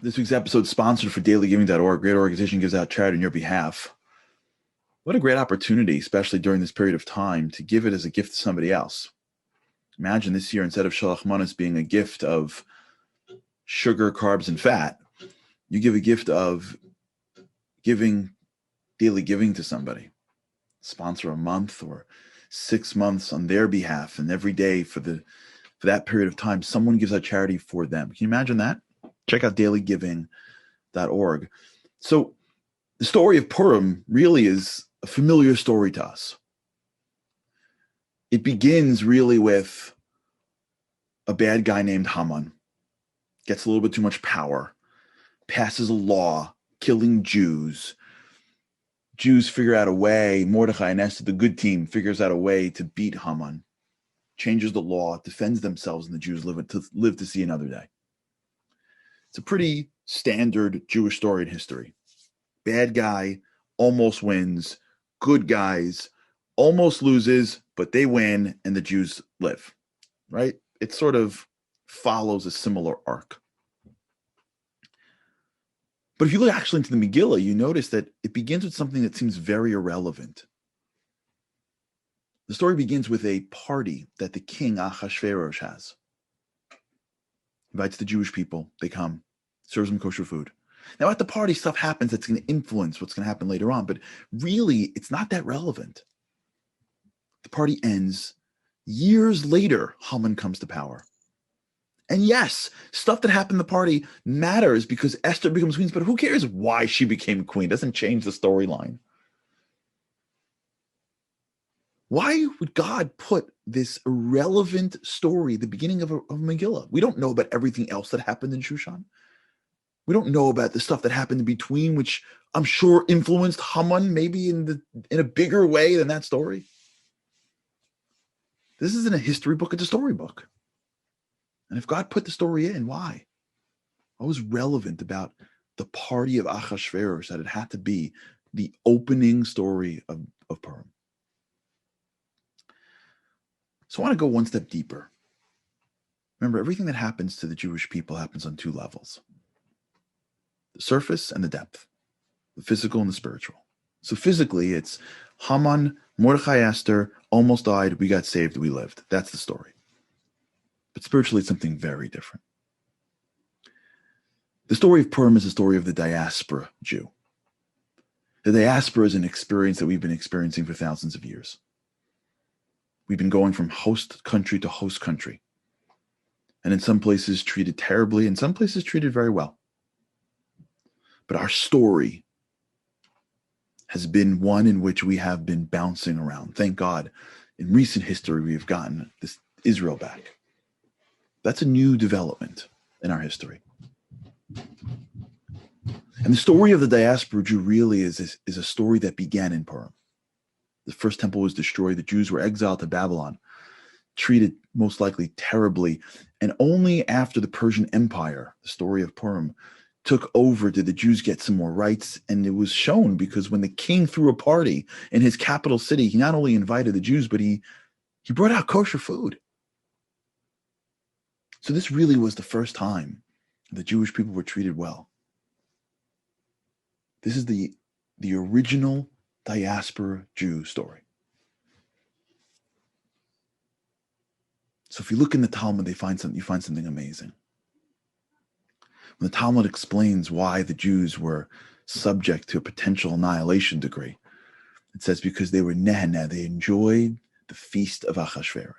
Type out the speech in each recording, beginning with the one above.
This week's episode is sponsored for dailygiving.org. Great organization gives out charity on your behalf. What a great opportunity, especially during this period of time, to give it as a gift to somebody else. Imagine this year, instead of Shalach Manas being a gift of sugar, carbs, and fat, you give a gift of giving, daily giving to somebody. Sponsor a month or 6 months on their behalf, and every day for that period of time, someone gives out charity for them. Can you imagine that? Check out dailygiving.org. So the story of Purim really is a familiar story to us. It begins really with a bad guy named Haman, gets a little bit too much power, passes a law killing Jews. Jews figure out a way, Mordechai and Esther, the good team, figures out a way to beat Haman, changes the law, defends themselves, and the Jews live to see another day. It's a pretty standard Jewish story in history. Bad guy almost wins, good guys almost loses, but they win and the Jews live, right? It sort of follows a similar arc. But if you look actually into the Megillah, you notice that it begins with something that seems very irrelevant. The story begins with a party that the king Ahasuerus has. Invites the Jewish people, they come, serves them kosher food. Now at the party, stuff happens that's going to influence what's going to happen later on, but really, it's not that relevant. The party ends. Years later, Haman comes to power. And yes, stuff that happened in the party matters because Esther becomes queen, but who cares why she became queen? It doesn't change the storyline. Why would God put this irrelevant story at the beginning of Megillah? We don't know about everything else that happened in Shushan. We don't know about the stuff that happened in between, which I'm sure influenced Haman maybe in a bigger way than that story. This isn't a history book, it's a storybook. And if God put the story in, why? What was relevant about the party of Ahasuerus that it had to be the opening story of Purim? So I want to go one step deeper. Remember, everything that happens to the Jewish people happens on two levels. The surface and the depth. The physical and the spiritual. So physically, it's Haman, Mordechai, Esther, almost died, we got saved, we lived. That's the story. But spiritually, it's something very different. The story of Purim is the story of the diaspora Jew. The diaspora is an experience that we've been experiencing for thousands of years. We've been going from host country to host country. And in some places treated terribly, in some places treated very well. But our story has been one in which we have been bouncing around. Thank God, in recent history, we have gotten this Israel back. That's a new development in our history. And the story of the diaspora Jew really is a story that began in Purim. The first temple was destroyed. The Jews were exiled to Babylon, treated most likely terribly. And only after the Persian Empire, the story of Purim, took over did the Jews get some more rights. And it was shown because when the king threw a party in his capital city, he not only invited the Jews, but he brought out kosher food. So this really was the first time the Jewish people were treated well. This is the original diaspora Jew story. So if you look in the Talmud, you find something amazing. When the Talmud explains why the Jews were subject to a potential annihilation decree, it says because they were neheneh, they enjoyed the feast of Achashverosh.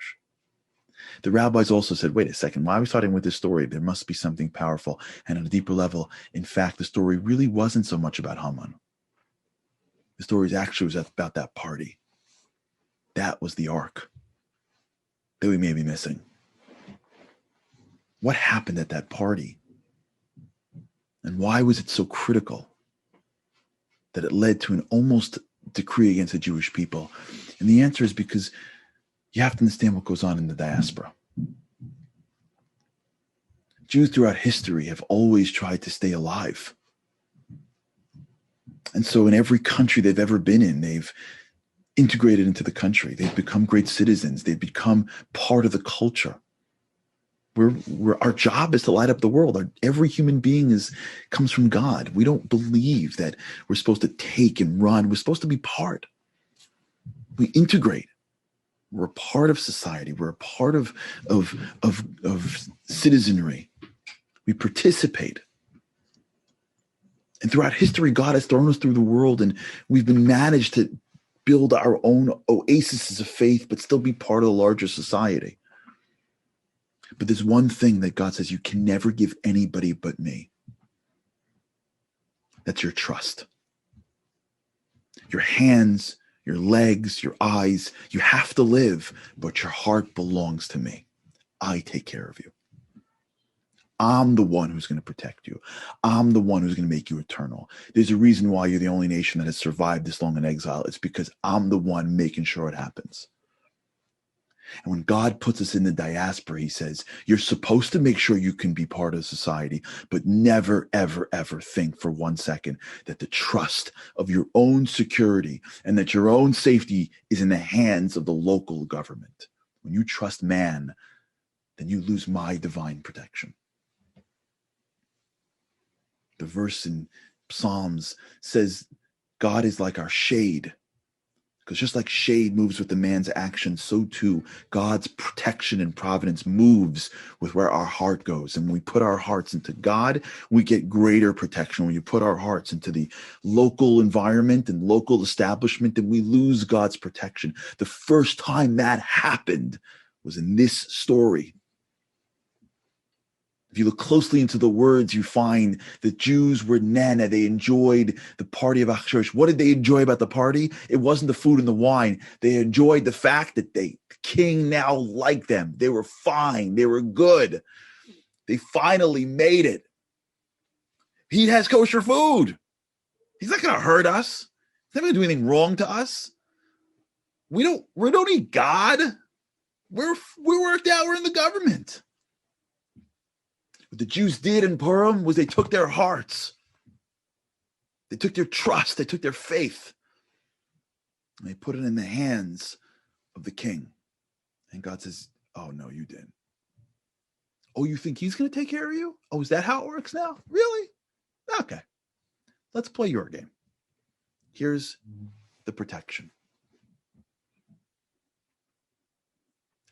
The rabbis also said, wait a second, why are we starting with this story? There must be something powerful. And on a deeper level, in fact, the story really wasn't so much about Haman. The story actually was about that party. That was the arc that we may be missing. What happened at that party? And why was it so critical that it led to an almost decree against the Jewish people? And the answer is because you have to understand what goes on in the diaspora. Jews throughout history have always tried to stay alive. And so in every country they've ever been in, they've integrated into the country. They've become great citizens. They've become part of the culture. Our job is to light up the world. Every human being comes from God. We don't believe that we're supposed to take and run. We're supposed to be part. We integrate. We're a part of society. We're a part of citizenry. We participate. And throughout history, God has thrown us through the world, and we've been managed to build our own oases of faith, but still be part of the larger society. But there's one thing that God says you can never give anybody but me. That's your trust. Your hands, your legs, your eyes, you have to live, but your heart belongs to me. I take care of you. I'm the one who's going to protect you. I'm the one who's going to make you eternal. There's a reason why you're the only nation that has survived this long in exile. It's because I'm the one making sure it happens. And when God puts us in the diaspora, he says, you're supposed to make sure you can be part of society, but never, ever, ever think for 1 second that the trust of your own security and that your own safety is in the hands of the local government. When you trust man, then you lose my divine protection. The verse in Psalms says, God is like our shade. Because just like shade moves with the man's action, so too God's protection and providence moves with where our heart goes. And when we put our hearts into God, we get greater protection. When you put our hearts into the local environment and local establishment, then we lose God's protection. The first time that happened was in this story. If you look closely into the words, you find the Jews were nana. They enjoyed the party of Achashverosh. What did they enjoy about the party? It wasn't the food and the wine. They enjoyed the fact that the king now liked them. They were fine. They were good. They finally made it. He has kosher food. He's not going to hurt us. He's not going to do anything wrong to us. We don't need God. We're worked out. We're in the government. What the Jews did in Purim was they took their hearts. They took their trust. They took their faith. And they put it in the hands of the king. And God says, oh, no, you didn't. Oh, you think he's going to take care of you? Oh, is that how it works now? Really? Okay. Let's play your game. Here's the protection.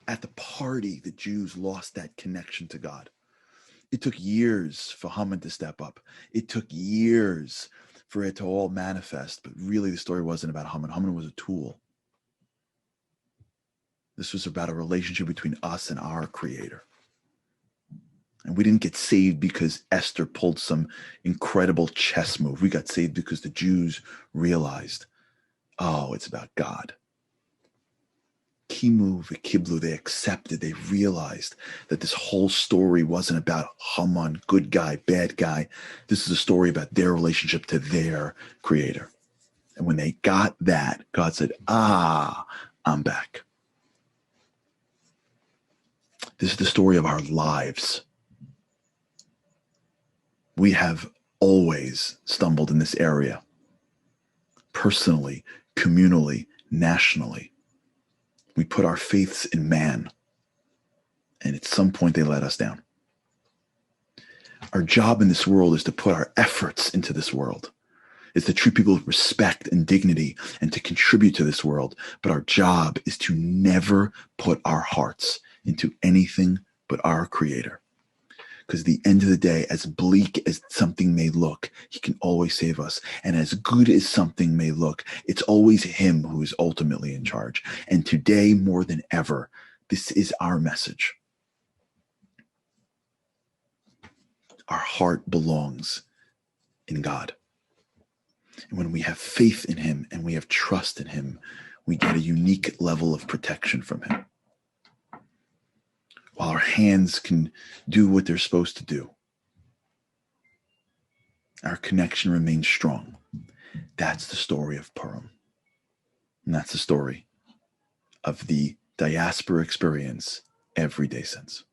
At the party, the Jews lost that connection to God. It took years for Haman to step up. It took years for it to all manifest. But really, the story wasn't about Haman. Haman was a tool. This was about a relationship between us and our Creator. And we didn't get saved because Esther pulled some incredible chess move. We got saved because the Jews realized, oh, it's about God. Kimu v'kiblu, they accepted, they realized that this whole story wasn't about Haman, good guy, bad guy. This is a story about their relationship to their Creator. And when they got that, God said, I'm back. This is the story of our lives. We have always stumbled in this area, personally, communally, nationally. We put our faiths in man, and at some point they let us down. Our job in this world is to put our efforts into this world. It's to treat people with respect and dignity and to contribute to this world. But our job is to never put our hearts into anything but our Creator. Because at the end of the day, as bleak as something may look, he can always save us. And as good as something may look, it's always him who is ultimately in charge. And today, more than ever, this is our message. Our heart belongs in God. And when we have faith in him and we have trust in him, we get a unique level of protection from him. While our hands can do what they're supposed to do, our connection remains strong. That's the story of Purim. And that's the story of the diaspora experience every day since.